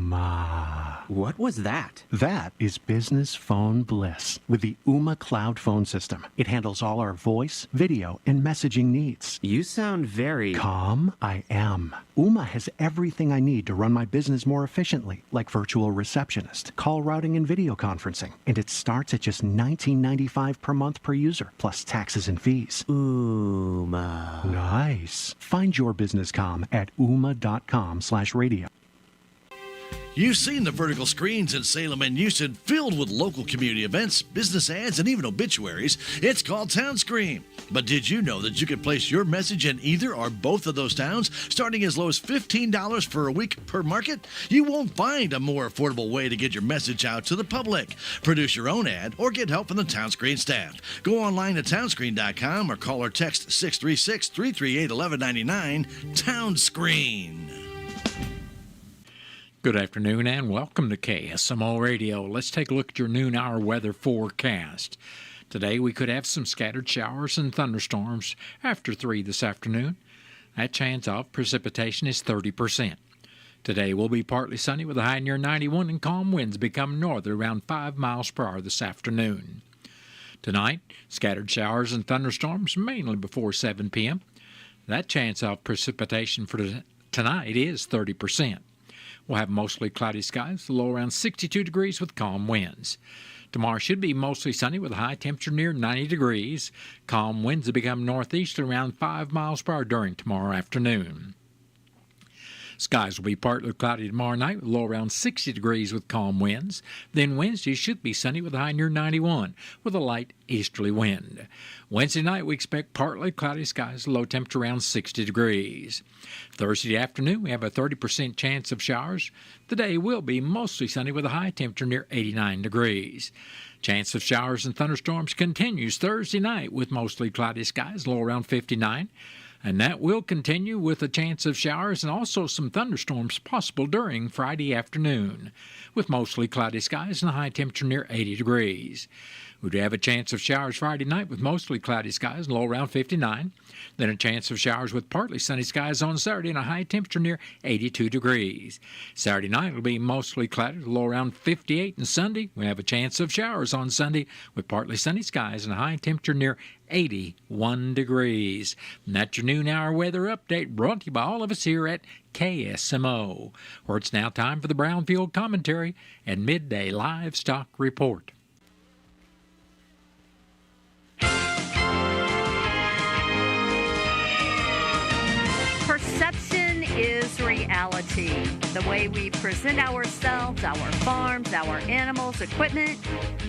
Ooma. What was that? That is business phone bliss with the Ooma cloud phone system. It handles all our voice, video, and messaging needs. You sound very... Calm? I am. Ooma has everything I need to run my business more efficiently, like virtual receptionist, call routing, and video conferencing. And it starts at just $19.95 per month per user, plus taxes and fees. Ooma. Nice. Find your business calm at ooma.com/radio. You've seen the vertical screens in Salem and Houston filled with local community events, business ads, and even obituaries. It's called Town Screen. But did you know that you can place your message in either or both of those towns, starting as low as $15 for a week per market? You won't find a more affordable way to get your message out to the public. Produce your own ad or get help from the Town Screen staff. Go online to townscreen.com or call or text 636-338-1199. Town Screen. Good afternoon and welcome to KSMO Radio. Let's take a look at your noon hour weather forecast. Today we could have some scattered showers and thunderstorms after 3 this afternoon. That chance of precipitation is 30%. Today will be partly sunny with a high near 91 and calm winds become northerly around 5 miles per hour this afternoon. Tonight, scattered showers and thunderstorms mainly before 7 p.m. That chance of precipitation for tonight is 30%. We'll have mostly cloudy skies, the low around 62 degrees with calm winds. Tomorrow should be mostly sunny with a high temperature near 90 degrees. Calm winds will become northeasterly around 5 miles per hour during tomorrow afternoon. Skies will be partly cloudy tomorrow night with low around 60 degrees with calm winds. Then Wednesday should be sunny with a high near 91 with a light easterly wind. Wednesday night we expect partly cloudy skies, low temperature around 60 degrees. Thursday afternoon we have a 30% chance of showers. The day will be mostly sunny with a high temperature near 89 degrees. Chance of showers and thunderstorms continues Thursday night with mostly cloudy skies, low around 59. And that will continue with a chance of showers and also some thunderstorms possible during Friday afternoon, with mostly cloudy skies and a high temperature near 80 degrees. We do have a chance of showers Friday night with mostly cloudy skies and low around 59. Then a chance of showers with partly sunny skies on Saturday and a high temperature near 82 degrees. Saturday night will be mostly cloudy, low around 58. And Sunday, we have a chance of showers on Sunday with partly sunny skies and a high temperature near 81 degrees. And that's your noon hour weather update brought to you by all of us here at KSMO, where it's now time for the Brownfield Commentary and Midday Livestock Report. Perception is reality. The way we present ourselves, our farms, our animals, equipment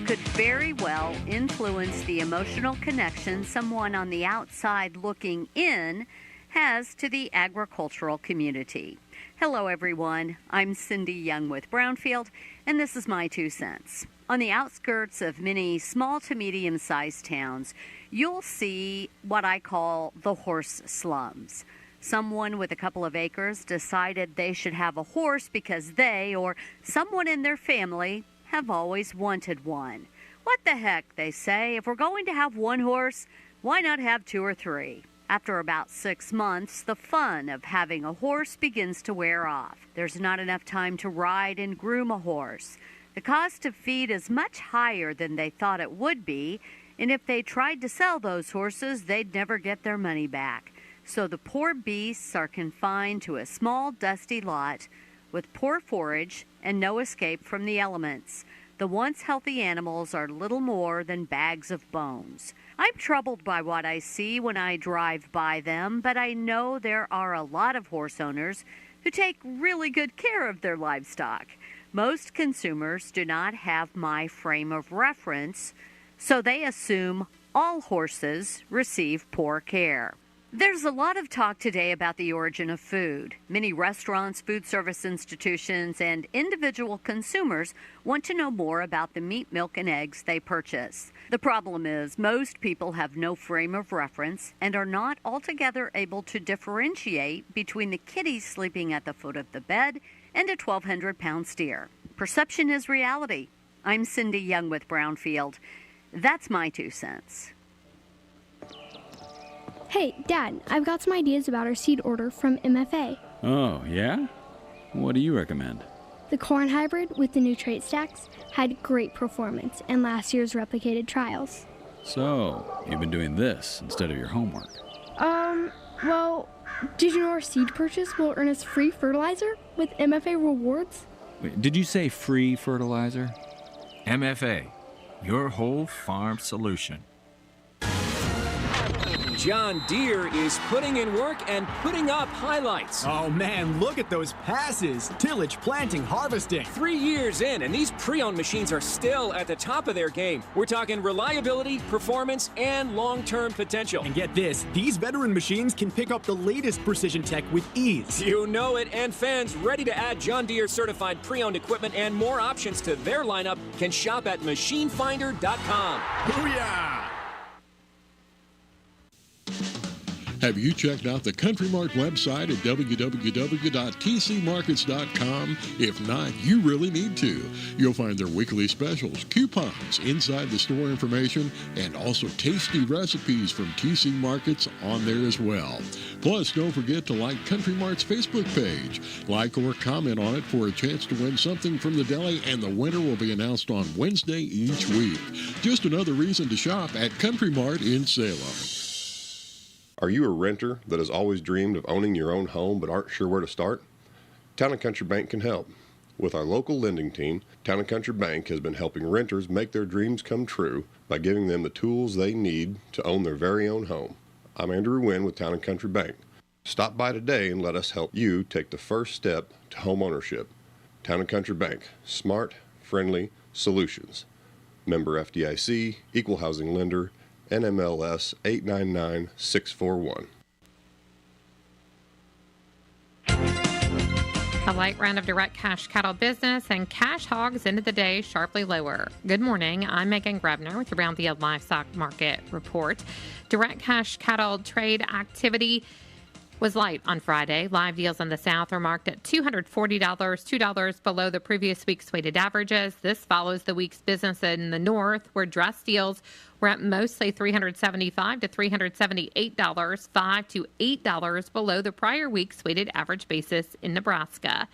could very well influence the emotional connection someone on the outside looking in has to the agricultural community. Hello, everyone. I'm Cindy Young with Brownfield, and this is my 2 cents. On the outskirts of many small to medium-sized towns, you'll see what I call the horse slums. Someone with a couple of acres decided they should have a horse because they or someone in their family have always wanted one. What the heck, they say. If we're going to have one horse, why not have 2 or 3? After about 6 months, the fun of having a horse begins to wear off. There's not enough time to ride and groom a horse. The cost of feed is much higher than they thought it would be, and if they tried to sell those horses, they'd never get their money back. So the poor beasts are confined to a small, dusty lot with poor forage and no escape from the elements. The once healthy animals are little more than bags of bones. I'm troubled by what I see when I drive by them, but I know there are a lot of horse owners who take really good care of their livestock. Most consumers do not have my frame of reference, so they assume all horses receive poor care. There's a lot of talk today about the origin of food. Many restaurants, food service institutions, and individual consumers want to know more about the meat, milk, and eggs they purchase. The problem is most people have no frame of reference and are not altogether able to differentiate between the kitty sleeping at the foot of the bed and a 1,200-pound steer. Perception is reality. I'm Cindy Young with Brownfield. That's my 2 cents. Hey, Dad, I've got some ideas about our seed order from MFA. Oh, yeah? What do you recommend? The corn hybrid with the new trait stacks had great performance in last year's replicated trials. So, you've been doing this instead of your homework. Well, did you know our seed purchase will earn us free fertilizer with MFA rewards? Wait, did you say free fertilizer? MFA, your whole farm solution. John Deere is putting in work and putting up highlights. Oh man, look at those passes. Tillage, planting, harvesting. 3 years in, and these pre-owned machines are still at the top of their game. We're talking reliability, performance, and long-term potential. And get this, these veteran machines can pick up the latest precision tech with ease. You know it, and fans ready to add John Deere certified pre-owned equipment and more options to their lineup can shop at machinefinder.com. Booyah! Have you checked out the Country Mart website at www.tcmarkets.com? If not, you really need to. You'll find their weekly specials, coupons, inside the store information, and also tasty recipes from TC Markets on there as well. Plus, don't forget to like Country Mart's Facebook page. Like or comment on it for a chance to win something from the deli, and the winner will be announced on Wednesday each week. Just another reason to shop at Country Mart in Salem. Are you a renter that has always dreamed of owning your own home but aren't sure where to start? Town & Country Bank can help. With our local lending team, Town & Country Bank has been helping renters make their dreams come true by giving them the tools they need to own their very own home. I'm Andrew Wynn with Town & Country Bank. Stop by today and let us help you take the first step to home ownership. Town & Country Bank. Smart, friendly solutions. Member FDIC, Equal Housing Lender, NMLS 899641. A light round of direct cash cattle business and cash hogs ended the day sharply lower. Good morning. I'm Megan Grebner with your Brownfield Livestock Market Report. Direct cash cattle trade activity was light on Friday. Live deals in the South are marked at $240, $2 below the previous week's weighted averages. This follows the week's business in the North, where dress deals were at mostly $375 to $378, $5 to $8 below the prior week's weighted average basis in Nebraska.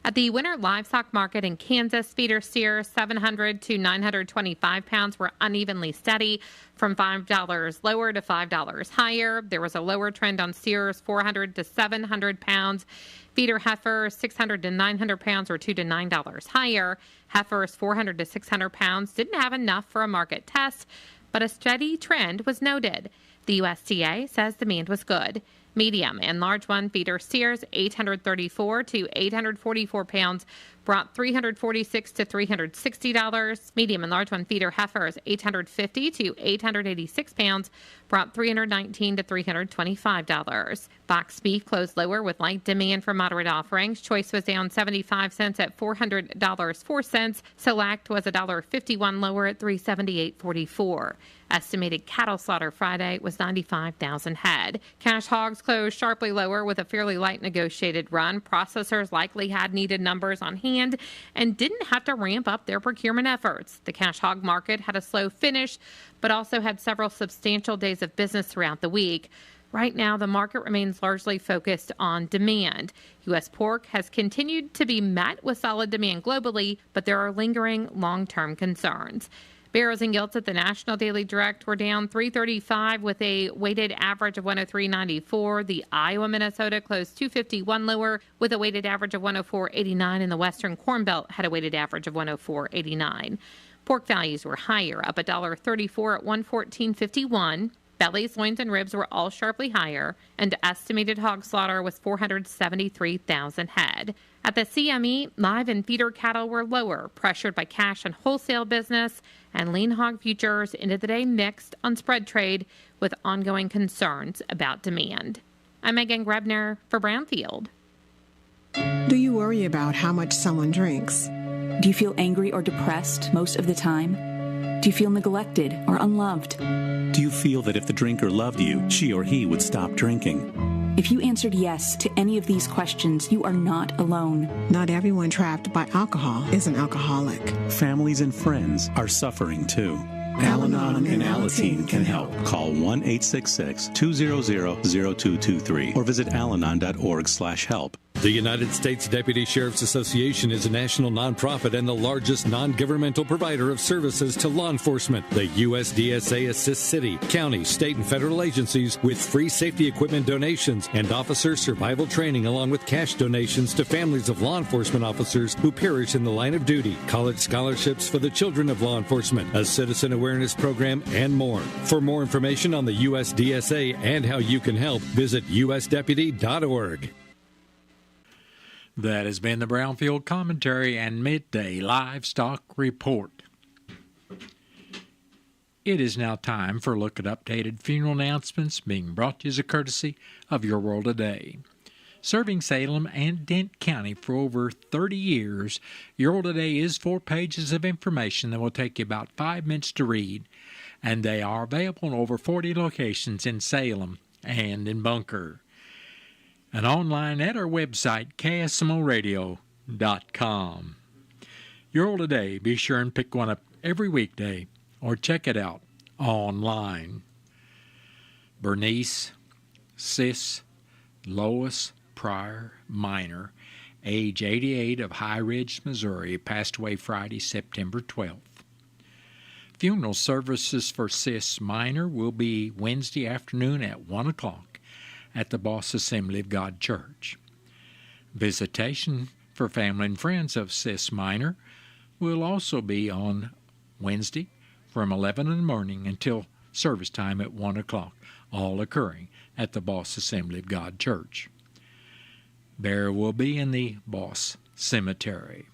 At the winter livestock market in Kansas, feeder steers 700 to 925 pounds were unevenly steady, from $5 lower to $5 higher. There was a lower trend on steers 400 to 700 pounds. Feeder heifers 600 to 900 pounds were $2 to $9 higher. Heifers 400 to 600 pounds didn't have enough for a market test, but a steady trend was noted. The USDA says demand was good. Medium and large one feeder steers 834 to 844 pounds brought $346 to $360. Medium and large one feeder heifers 850 to 886 pounds brought $319 to $325. Box beef closed lower with light demand for moderate offerings. Choice was down 75 cents at $400.04. Select was $1.51 lower at $378.44. Estimated cattle slaughter Friday was 95,000 head. Cash hogs closed sharply lower with a fairly light negotiated run. Processors likely had needed numbers on hand and didn't have to ramp up their procurement efforts. The cash hog market had a slow finish, but also had several substantial days of business throughout the week. Right now, the market remains largely focused on demand. U.S. pork has continued to be met with solid demand globally, but there are lingering long-term concerns. Barrows and gilts at the National Daily Direct were down 335 with a weighted average of 103.94. The Iowa Minnesota closed 251 lower with a weighted average of 104.89, and the Western Corn Belt had a weighted average of 104.89. Pork values were higher, up $1.34 at 114.51. Bellies, loins, and ribs were all sharply higher, and estimated hog slaughter was 473,000 head. At the CME, live and feeder cattle were lower, pressured by cash and wholesale business, and lean hog futures ended the day mixed on spread trade with ongoing concerns about demand. I'm Megan Grebner for Brownfield. Do you worry about how much someone drinks? Do you feel angry or depressed most of the time? Do you feel neglected or unloved? Do you feel that if the drinker loved you, she or he would stop drinking? If you answered yes to any of these questions, you are not alone. Not everyone trapped by alcohol is an alcoholic. Families and friends are suffering too. Al-Anon and Alateen can help. Call 1-866-200-0223 or visit alanon.org/help. The United States Deputy Sheriff's Association is a national nonprofit and the largest non-governmental provider of services to law enforcement. The USDSA assists city, county, state, and federal agencies with free safety equipment donations and officer survival training, along with cash donations to families of law enforcement officers who perish in the line of duty, college scholarships for the children of law enforcement, a citizen awareness program, and more. For more information on the USDSA and how you can help, visit usdeputy.org. That has been the Brownfield Commentary and Midday Livestock Report. It is now time for a look at updated funeral announcements being brought to you as a courtesy of Your World Today. Serving Salem and Dent County for over 30 years, Your World Today is 4 pages of information that will take you about 5 minutes to read, and they are available in over 40 locations in Salem and in Bunker. And online at our website, KSMOradio.com. Your World Today, be sure and pick one up every weekday or check it out online. Bernice, Sis, Lois Pryor Minor, age 88, of High Ridge, Missouri, passed away Friday, September 12th. Funeral services for Sis Minor will be Wednesday afternoon at 1 o'clock. At the Boss Assembly of God Church. Visitation for family and friends of Sis Minor will also be on Wednesday from 11 in the morning until service time at 1 o'clock, all occurring at the Boss Assembly of God Church. Burial will be in the Boss Cemetery.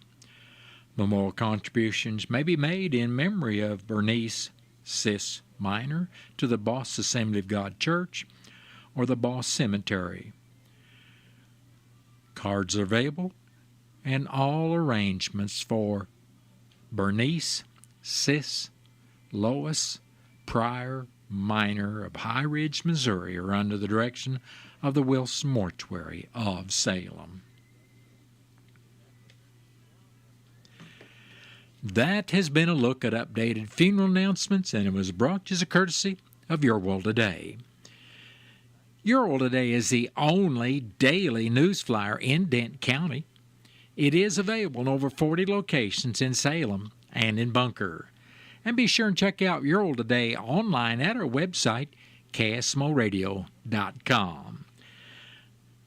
Memorial contributions may be made in memory of Bernice Sis Minor to the Boss Assembly of God Church or the Boss Cemetery. Cards are available, and all arrangements for Bernice, Sis, Lois, Pryor, Minor of High Ridge, Missouri are under the direction of the Wilson Mortuary of Salem. That has been a look at updated funeral announcements, and it was brought to you as a courtesy of Your World Today. Your World Today is the only daily news flyer in Dent County. It is available in over 40 locations in Salem and in Bunker. And be sure and check out Your World Today online at our website, KSMOradio.com.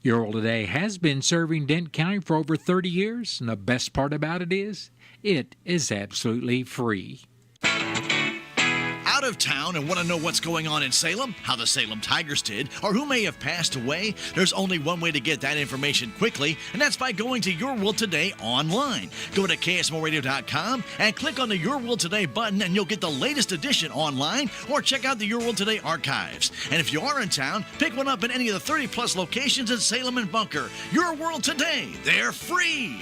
Your World Today has been serving Dent County for over 30 years, and the best part about it is absolutely free. Out of town and want to know what's going on in Salem, how the Salem Tigers did, or who may have passed away? There's only one way to get that information quickly, and that's by going to Your World Today online. Go to KSMOradio.com and click on the Your World Today button, and you'll get the latest edition online, or check out the Your World Today archives. And if you are in town, pick one up in any of the 30-plus locations in Salem and Bunker. Your World Today, they're free.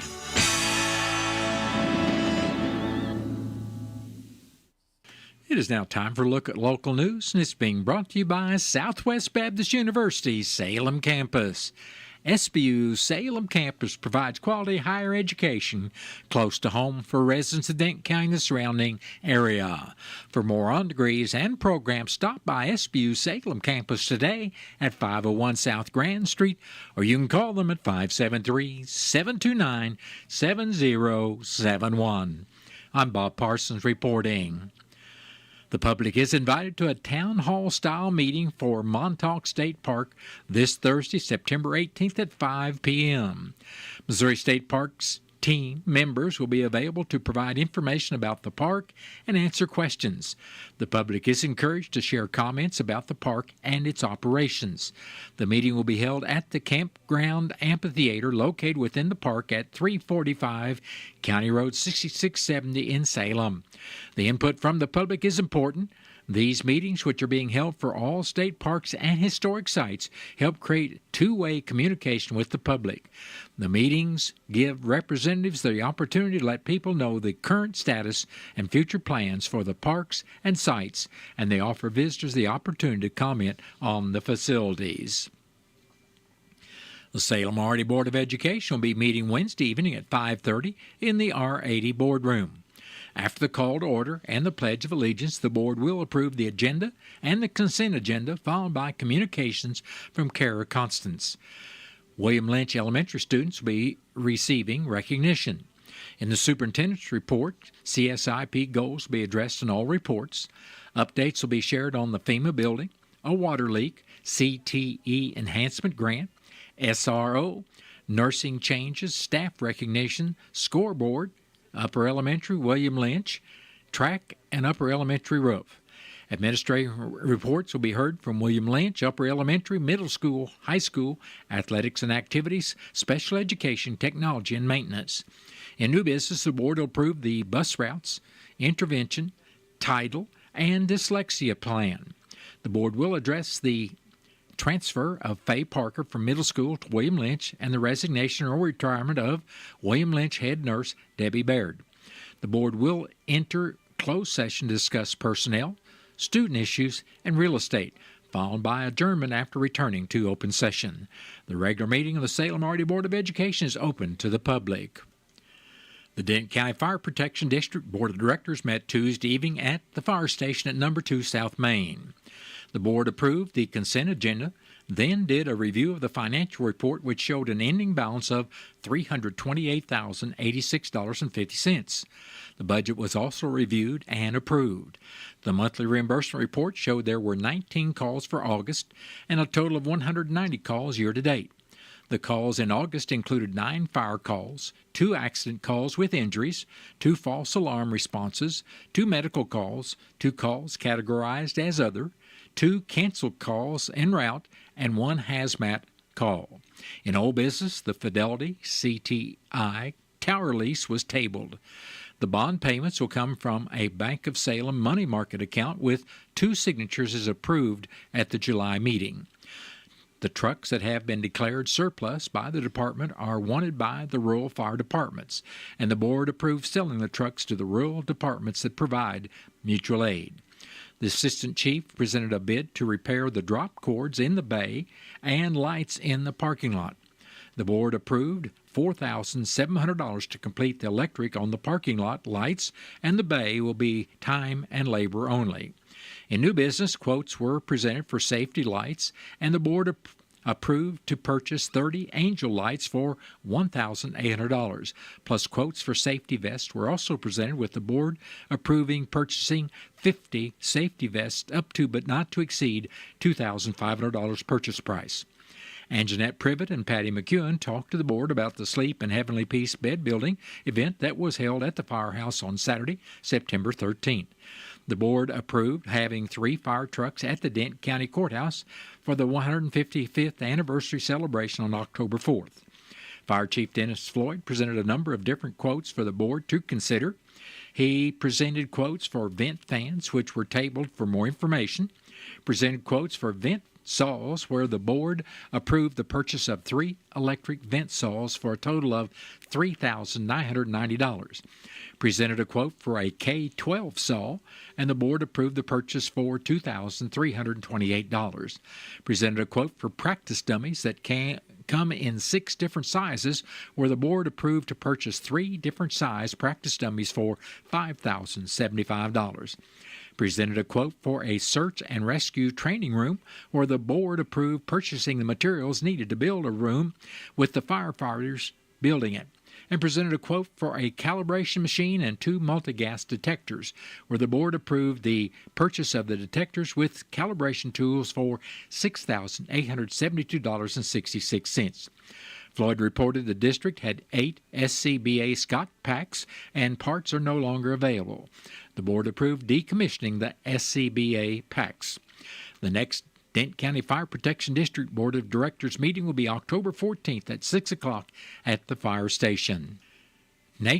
It is now time for a look at local news, and it's being brought to you by Southwest Baptist University's Salem campus. SBU's Salem campus provides quality higher education close to home for residents of Dent County and the surrounding area. For more on degrees and programs, stop by SBU's Salem campus today at 501 South Grand Street, or you can call them at 573-729-7071. I'm Bob Parsons reporting. The public is invited to a town hall-style meeting for Montauk State Park this Thursday, September 18th at 5 p.m. Missouri State Park's team members will be available to provide information about the park and answer questions. The public is encouraged to share comments about the park and its operations. The meeting will be held at the Campground Amphitheater located within the park at 345 County Road 6670 in Salem. The input from the public is important. These meetings, which are being held for all state parks and historic sites, help create two-way communication with the public. The meetings give representatives the opportunity to let people know the current status and future plans for the parks and sites, and they offer visitors the opportunity to comment on the facilities. The Salem R80 Board of Education will be meeting Wednesday evening at 5:30 in the R80 boardroom. After the call to order and the Pledge of Allegiance, the board will approve the agenda and the consent agenda, followed by communications from Kara Constance. William Lynch Elementary students will be receiving recognition. In the superintendent's report, CSIP goals will be addressed in all reports. Updates will be shared on the FEMA building, a water leak, CTE enhancement grant, SRO, nursing changes, staff recognition, scoreboard, upper elementary William Lynch, track and upper elementary roof. Administrative reports will be heard from William Lynch, upper elementary, middle school, high school, athletics and activities, special education, technology, and maintenance. In new business, the board will approve the bus routes, intervention, title, and dyslexia plan. The board will address the transfer of Faye Parker from middle school to William Lynch and the resignation or retirement of William Lynch head nurse Debbie Baird. The board will enter closed session to discuss personnel, student issues, and real estate, followed by adjournment after returning to open session. The regular meeting of the Salem Area Board of Education is open to the public. The Denton County Fire Protection District Board of Directors met Tuesday evening at the fire station at number 2 South Main. The board approved the consent agenda, then did a review of the financial report, which showed an ending balance of $328,086.50. The budget was also reviewed and approved. The monthly reimbursement report showed there were 19 calls for August and a total of 190 calls year-to-date. The calls in August included 9 fire calls, 2 accident calls with injuries, 2 false alarm responses, 2 medical calls, 2 calls categorized as other, 2 canceled calls en route, and 1 hazmat call. In old business, the Fidelity CTI tower lease was tabled. The bond payments will come from a Bank of Salem money market account with 2 signatures as approved at the July meeting. The trucks that have been declared surplus by the department are wanted by the rural fire departments, and the board approved selling the trucks to the rural departments that provide mutual aid. The assistant chief presented a bid to repair the drop cords in the bay and lights in the parking lot. The board approved $4,700 to complete the electric on the parking lot lights, and the bay will be time and labor only. In new business, quotes were presented for safety lights, and the board approved to purchase 30 Angel lights for $1,800, plus quotes for safety vests were also presented, with the board approving purchasing 50 safety vests up to but not to exceed $2,500 purchase price. Anjanette Privet and Patty McEwen talked to the board about the Sleep and Heavenly Peace bed building event that was held at the firehouse on Saturday, September 13th. The board approved having 3 fire trucks at the Denton County Courthouse for the 155th anniversary celebration on October 4th. Fire Chief Dennis Floyd presented a number of different quotes for the board to consider. He presented quotes for vent fans, which were tabled for more information, presented quotes for vent saws, where the board approved the purchase of 3 electric vent saws for a total of $3,990. Presented a quote for a K-12 saw, and the board approved the purchase for $2,328. Presented a quote for practice dummies that can come in 6 different sizes, where the board approved to purchase 3 different size practice dummies for $5,075. Presented a quote for a search and rescue training room, where the board approved purchasing the materials needed to build a room with the firefighters building it, and presented a quote for a calibration machine and 2 multi-gas detectors, where the board approved the purchase of the detectors with calibration tools for $6,872.66. Floyd reported the district had 8 SCBA Scott packs, and parts are no longer available. The board approved decommissioning the SCBA packs. The next Denton County Fire Protection District Board of Directors meeting will be October 14th at 6 o'clock at the fire station. There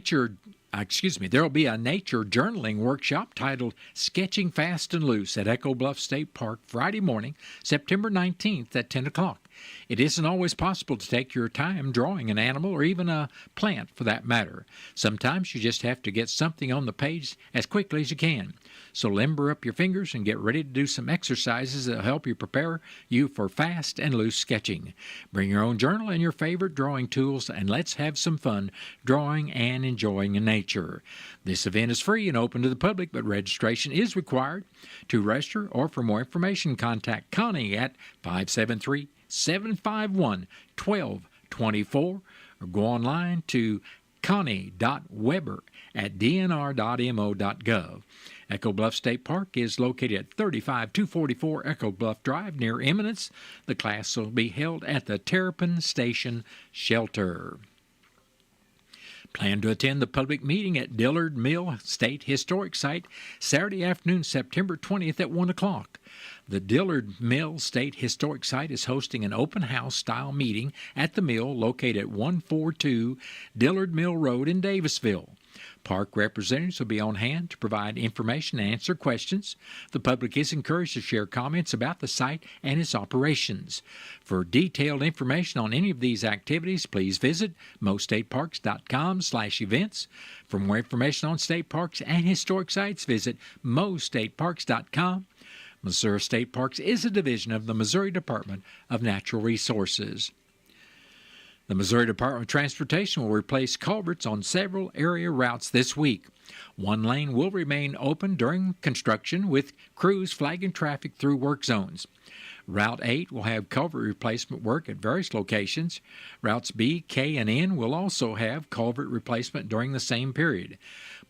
will be a nature journaling workshop titled Sketching Fast and Loose at Echo Bluff State Park Friday morning, September 19th at 10 o'clock. It isn't always possible to take your time drawing an animal or even a plant for that matter. Sometimes you just have to get something on the page as quickly as you can. So limber up your fingers and get ready to do some exercises that will help you prepare you for fast and loose sketching. Bring your own journal and your favorite drawing tools, and let's have some fun drawing and enjoying nature. This event is free and open to the public, but registration is required. To register or for more information, contact Connie at 573 888-751-1224 or go online to connie.weber@dnr.mo.gov. Echo Bluff State Park is located at 35244 Echo Bluff Drive near Eminence. The class will be held at the Terrapin Station Shelter. Plan to attend the public meeting at Dillard Mill State Historic Site Saturday afternoon, September 20th at 1 o'clock. The Dillard Mill State Historic Site is hosting an open house style meeting at the mill located at 142 Dillard Mill Road in Davisville. Park representatives will be on hand to provide information and answer questions. The public is encouraged to share comments about the site and its operations. For detailed information on any of these activities, please visit mostateparks.com/events. For more information on state parks and historic sites, visit mostateparks.com. Missouri State Parks is a division of the Missouri Department of Natural Resources. The Missouri Department of Transportation will replace culverts on several area routes this week. One lane will remain open during construction with crews flagging traffic through work zones. Route 8 will have culvert replacement work at various locations. Routes B, K, and N will also have culvert replacement during the same period.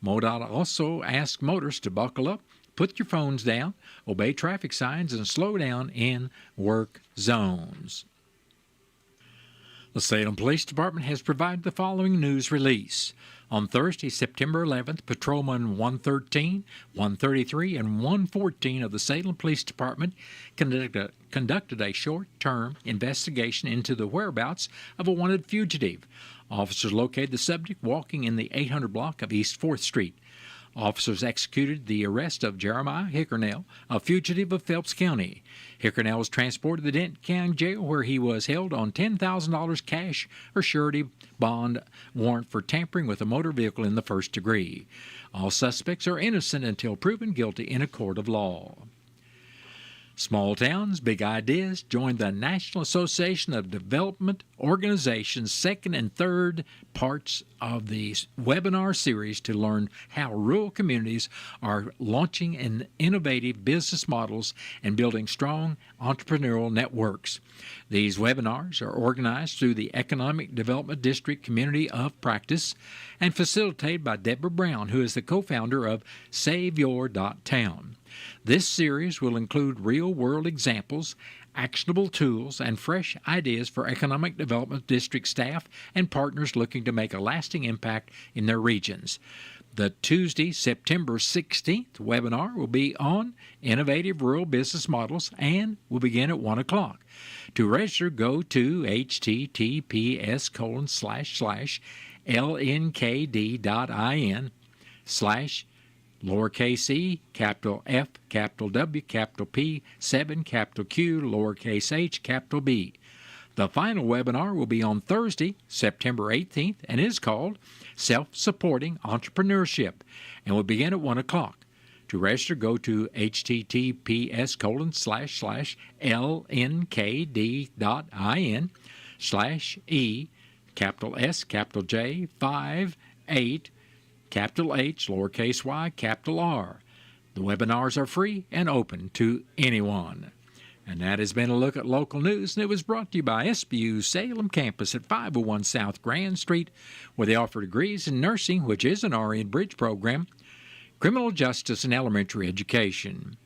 MoDOT also asks motorists to buckle up, put your phones down, obey traffic signs, and slow down in work zones. The Salem Police Department has provided the following news release. On Thursday, September 11th, Patrolman 113, 133, and 114 of the Salem Police Department conducted a short-term investigation into the whereabouts of a wanted fugitive. Officers located the subject walking in the 800 block of East 4th Street. Officers executed the arrest of Jeremiah Hickernell, a fugitive of Phelps County. Hickernell was transported to the Denton County Jail, where he was held on $10,000 cash or surety bond warrant for tampering with a motor vehicle in the first degree. All suspects are innocent until proven guilty in a court of law. Small Towns, Big Ideas. Join the National Association of Development Organizations' second and third parts of the webinar series to learn how rural communities are launching innovative business models and building strong entrepreneurial networks. These webinars are organized through the Economic Development District Community of Practice and facilitated by Deborah Brown, who is the co-founder of SaveYour.town. This series will include real-world examples, actionable tools, and fresh ideas for Economic Development District staff and partners looking to make a lasting impact in their regions. The Tuesday, September 16th webinar will be on innovative rural business models and will begin at 1 o'clock. To register, go to https://lnkd.in/lowercase e, capital F, capital W, capital P, 7, capital Q, lowercase h, capital B. The final webinar will be on Thursday, September 18th, and is called Self-Supporting Entrepreneurship, and will begin at 1 o'clock. To register, go to https://lnkd.in/e, capital S, capital J, 5, 8, capital H, lowercase y, capital R. The webinars are free and open to anyone. And that has been a look at local news, and it was brought to you by SBU Salem Campus at 501 South Grand Street, where they offer degrees in nursing, which is an RN Bridge program, criminal justice, and elementary education.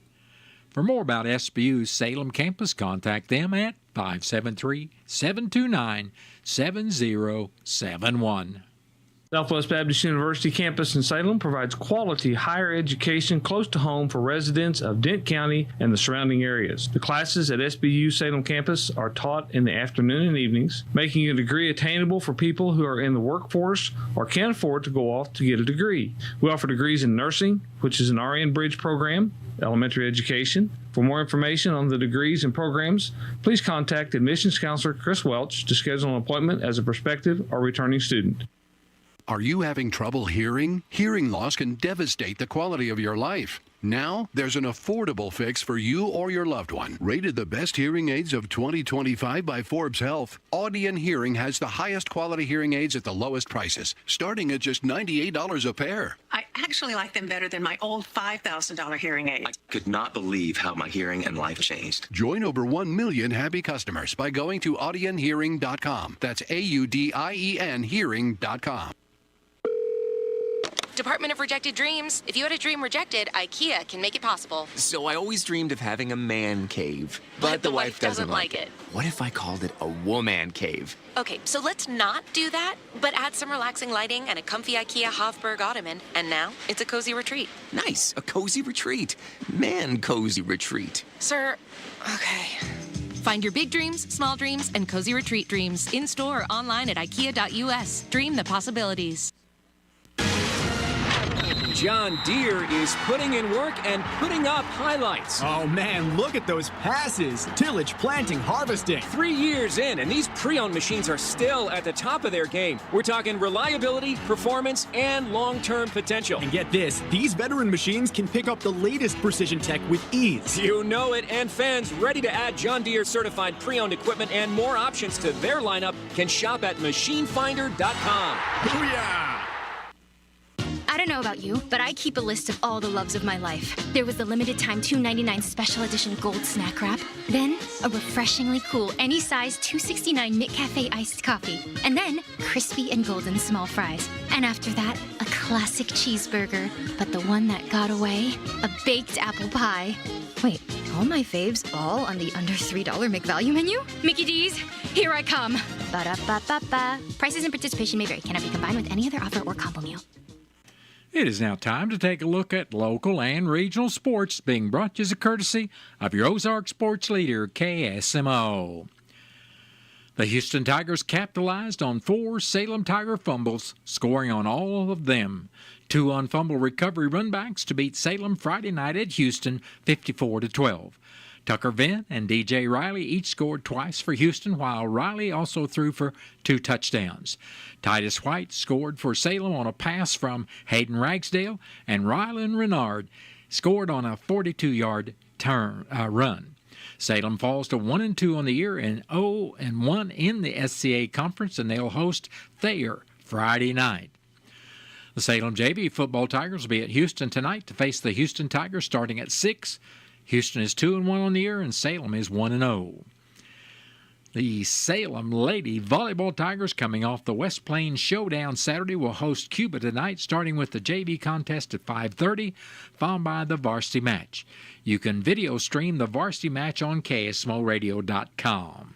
For more about SBU's Salem Campus, contact them at 573-729-7071. Southwest Baptist University campus in Salem provides quality higher education close to home for residents of Dent County and the surrounding areas. The classes at SBU Salem campus are taught in the afternoon and evenings, making a degree attainable for people who are in the workforce or can't afford to go off to get a degree. We offer degrees in nursing, which is an RN Bridge program, elementary education. For more information on the degrees and programs, please contact admissions counselor Chris Welch to schedule an appointment as a prospective or returning student. Are you having trouble hearing? Hearing loss can devastate the quality of your life. Now, there's an affordable fix for you or your loved one. Rated the best hearing aids of 2025 by Forbes Health, Audion Hearing has the highest quality hearing aids at the lowest prices, starting at just $98 a pair. I actually like them better than my old $5,000 hearing aid. I could not believe how my hearing and life changed. Join over 1 million happy customers by going to audionhearing.com. That's AUDIEN hearing.com. Department of Rejected Dreams. If you had a dream rejected, IKEA can make it possible. So I always dreamed of having a man cave. But the wife doesn't like it. What if I called it a woman cave? Okay, so let's not do that, but add some relaxing lighting and a comfy IKEA Hofburg ottoman, and now it's a cozy retreat. Nice, a cozy retreat. Man cozy retreat. Sir, okay. Find your big dreams, small dreams, and cozy retreat dreams in-store or online at IKEA.us. Dream the possibilities. John Deere is putting in work and putting up highlights. Oh man, look at those passes. Tillage, planting, harvesting. 3 years in, and these pre-owned machines are still at the top of their game. We're talking reliability, performance, and long-term potential. And get this, these veteran machines can pick up the latest precision tech with ease. You know it, and fans ready to add John Deere certified pre-owned equipment and more options to their lineup can shop at machinefinder.com. Booyah! I don't know about you, but I keep a list of all the loves of my life. There was the limited time $2.99 special edition gold snack wrap. Then, a refreshingly cool any size $2.69 McCafe iced coffee. And then, crispy and golden small fries. And after that, a classic cheeseburger. But the one that got away? A baked apple pie. Wait, all my faves all on the under $3 McValue menu? Mickey D's, here I come. Ba-da-ba-ba-ba. Prices and participation may vary. Cannot be combined with any other offer or combo meal. It is now time to take a look at local and regional sports being brought to you as a courtesy of your Ozark sports leader, KSMO. The Houston Tigers capitalized on 4 Salem Tiger fumbles, scoring on all of them. 2 on fumble recovery runbacks to beat Salem Friday night at Houston 54-12. Tucker Venn and D.J. Riley each scored twice for Houston, while Riley also threw for 2 touchdowns. Titus White scored for Salem on a pass from Hayden Ragsdale, and Rylan Renard scored on a 42-yard run. Salem falls to 1-2 on the year and 0-1 in the SCA Conference, and they'll host Thayer Friday night. The Salem JV football Tigers will be at Houston tonight to face the Houston Tigers starting at 6. Houston is 2-1 on the year, and Salem is 1-0. The Salem Lady Volleyball Tigers, coming off the West Plains Showdown Saturday, will host Cuba tonight, starting with the JV contest at 5:30, followed by the varsity match. You can video stream the varsity match on KSMORadio.com.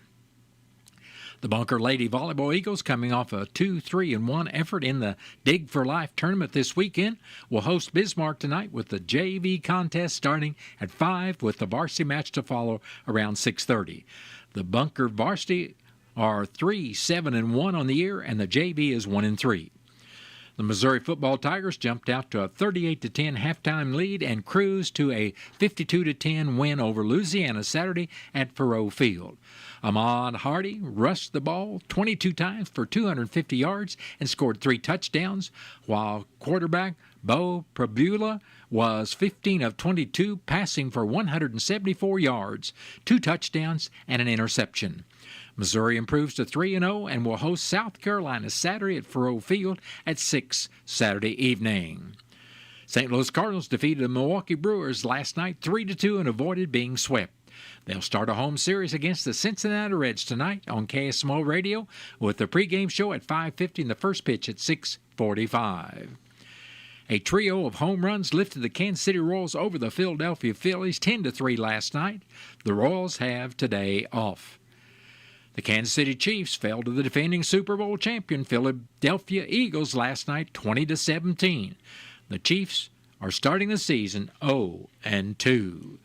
The Bunker Lady Volleyball Eagles, coming off a 2-3-1 effort in the Dig for Life tournament this weekend, will host Bismarck tonight with the JV contest starting at 5, with the varsity match to follow around 6:30. The Bunker varsity are 3-7-1 on the year, and the JV is 1-3. The Missouri football Tigers jumped out to a 38-10 halftime lead and cruised to a 52-10 win over Louisiana Saturday at Faurot Field. Ahmad Hardy rushed the ball 22 times for 250 yards and scored 3 touchdowns, while quarterback Bo Prabula was 15 of 22, passing for 174 yards, 2 touchdowns, and an interception. Missouri improves to 3-0 and will host South Carolina Saturday at Faurot Field at 6 Saturday evening. St. Louis Cardinals defeated the Milwaukee Brewers last night 3-2 and avoided being swept. They'll start a home series against the Cincinnati Reds tonight on KSMO Radio with the pregame show at 5:50 and the first pitch at 6:45. A trio of home runs lifted the Kansas City Royals over the Philadelphia Phillies 10-3 last night. The Royals have today off. The Kansas City Chiefs fell to the defending Super Bowl champion Philadelphia Eagles last night 20-17. The Chiefs are starting the season 0-2.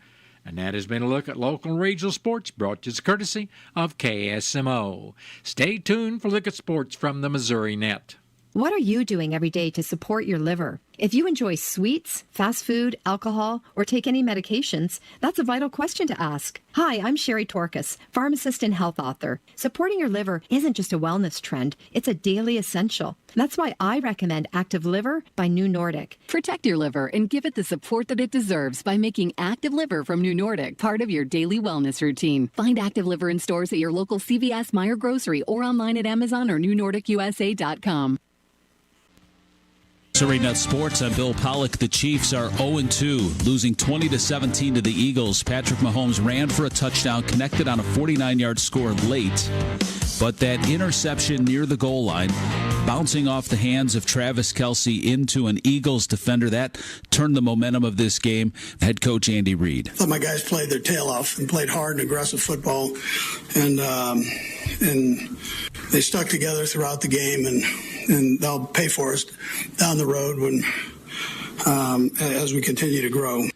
And that has been a look at local and regional sports brought to you as courtesy of KSMO. Stay tuned for Look at Sports from the Missouri Net. What are you doing every day to support your liver? If you enjoy sweets, fast food, alcohol, or take any medications, that's a vital question to ask. Hi, I'm Sherry Torkas, pharmacist and health author. Supporting your liver isn't just a wellness trend, it's a daily essential. That's why I recommend Active Liver by New Nordic. Protect your liver and give it the support that it deserves by making Active Liver from New Nordic part of your daily wellness routine. Find Active Liver in stores at your local CVS, Meijer Grocery, or online at Amazon or NewNordicUSA.com. Missouri Net Sports, I'm Bill Pollock. The Chiefs are 0-2, losing 20-17 to the Eagles. Patrick Mahomes ran for a touchdown, connected on a 49-yard score late. But that interception near the goal line, bouncing off the hands of Travis Kelce into an Eagles defender, that turned the momentum of this game. Head coach Andy Reid. I thought my guys played their tail off and played hard and aggressive football, and they stuck together throughout the game, and they'll pay for us down the road when as we continue to grow.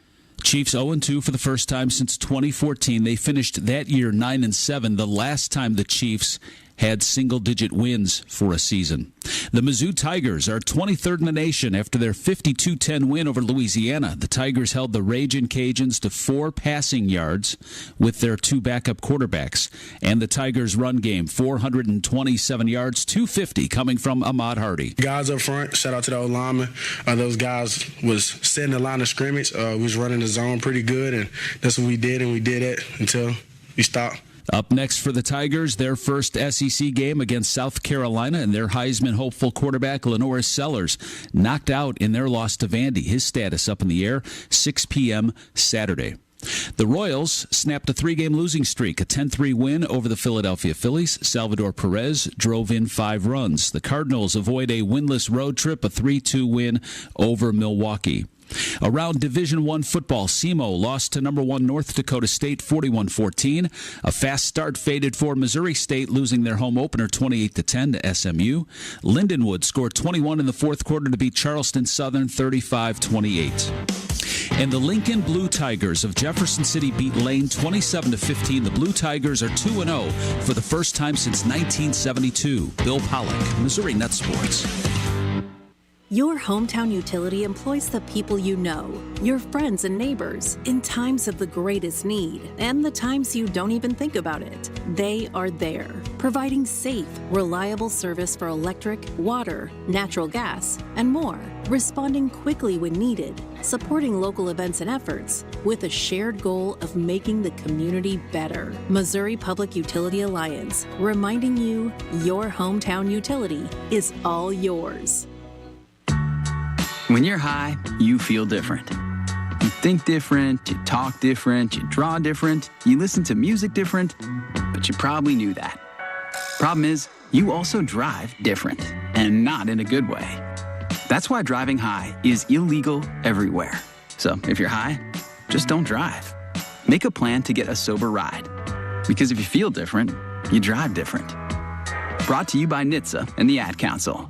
Chiefs 0-2 for the first time since 2014. They finished that year 9-7, the last time the Chiefs had single-digit wins for a season. The Mizzou Tigers are 23rd in the nation after their 52-10 win over Louisiana. The Tigers held the Ragin' Cajuns to 4 passing yards with their 2 backup quarterbacks. And the Tigers' run game, 427 yards, 250 coming from Ahmad Hardy. Guys up front, shout out to the old linemen. Those guys was setting the line of scrimmage. We was running the zone pretty good, and that's what we did, and we did it until we stopped. Up next for the Tigers, their first SEC game against South Carolina, and their Heisman hopeful quarterback, Lenoris Sellers, knocked out in their loss to Vandy. His status up in the air, 6 p.m. Saturday. The Royals snapped a 3-game losing streak, a 10-3 win over the Philadelphia Phillies. Salvador Perez drove in 5 runs. The Cardinals avoid a winless road trip, a 3-2 win over Milwaukee. Around Division I football, SEMO lost to number 1 North Dakota State 41-14. A fast start faded for Missouri State, losing their home opener 28-10 to SMU. Lindenwood scored 21 in the fourth quarter to beat Charleston Southern 35-28. And the Lincoln Blue Tigers of Jefferson City beat Lane 27-15. The Blue Tigers are 2-0 for the first time since 1972. Bill Pollock, Missouri Net Sports. Your hometown utility employs the people you know, your friends and neighbors, in times of the greatest need and the times you don't even think about it. They are there, providing safe, reliable service for electric, water, natural gas, and more, responding quickly when needed, supporting local events and efforts, with a shared goal of making the community better. Missouri Public Utility Alliance, reminding you your hometown utility is all yours. When you're high, you feel different. You think different, you talk different, you draw different, you listen to music different, but you probably knew that. Problem is, you also drive different, and not in a good way. That's why driving high is illegal everywhere. So if you're high, just don't drive. Make a plan to get a sober ride. Because if you feel different, you drive different. Brought to you by NHTSA and the Ad Council.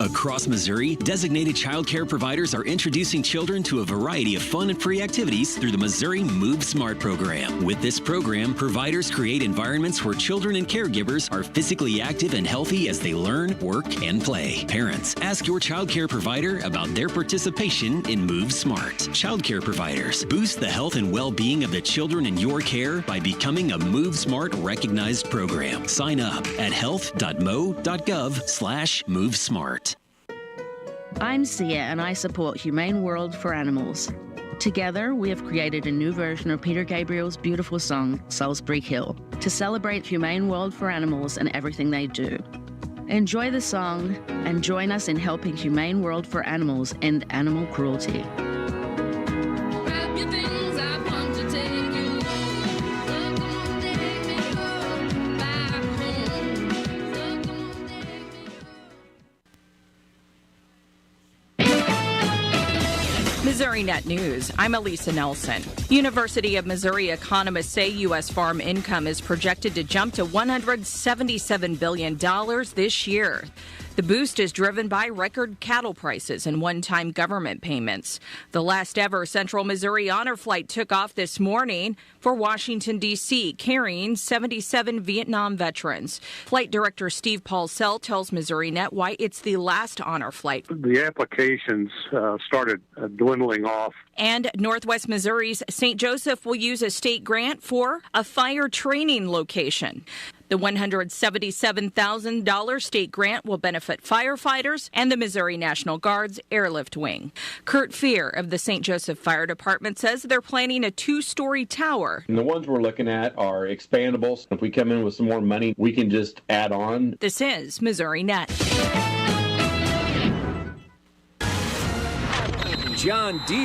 Across Missouri, designated child care providers are introducing children to a variety of fun and free activities through the Missouri Move Smart program. With this program, providers create environments where children and caregivers are physically active and healthy as they learn, work, and play. Parents, ask your child care provider about their participation in Move Smart. Child care providers, boost the health and well-being of the children in your care by becoming a Move Smart recognized program. Sign up at health.mo.gov/MoveSmart. I'm Sia, and I support Humane World for Animals. Together, we have created a new version of Peter Gabriel's beautiful song, Salisbury Hill, to celebrate Humane World for Animals and everything they do. Enjoy the song and join us in helping Humane World for Animals end animal cruelty. Missouri Net News, I'm Elisa Nelson. University of Missouri economists say U.S. farm income is projected to jump to $177 billion this year. The boost is driven by record cattle prices and one-time government payments. The last ever Central Missouri Honor Flight took off this morning for Washington, D.C., carrying 77 Vietnam veterans. Flight Director Steve Paulsell tells MissouriNet why it's the last honor flight. The applications started dwindling off. And Northwest Missouri's St. Joseph will use a state grant for a fire training location. The $177,000 state grant will benefit firefighters and the Missouri National Guard's Airlift Wing. Kurt Fear of the St. Joseph Fire Department says they're planning a 2-story tower. And the ones we're looking at are expandables. If we come in with some more money, we can just add on. This is MissouriNet. John Deere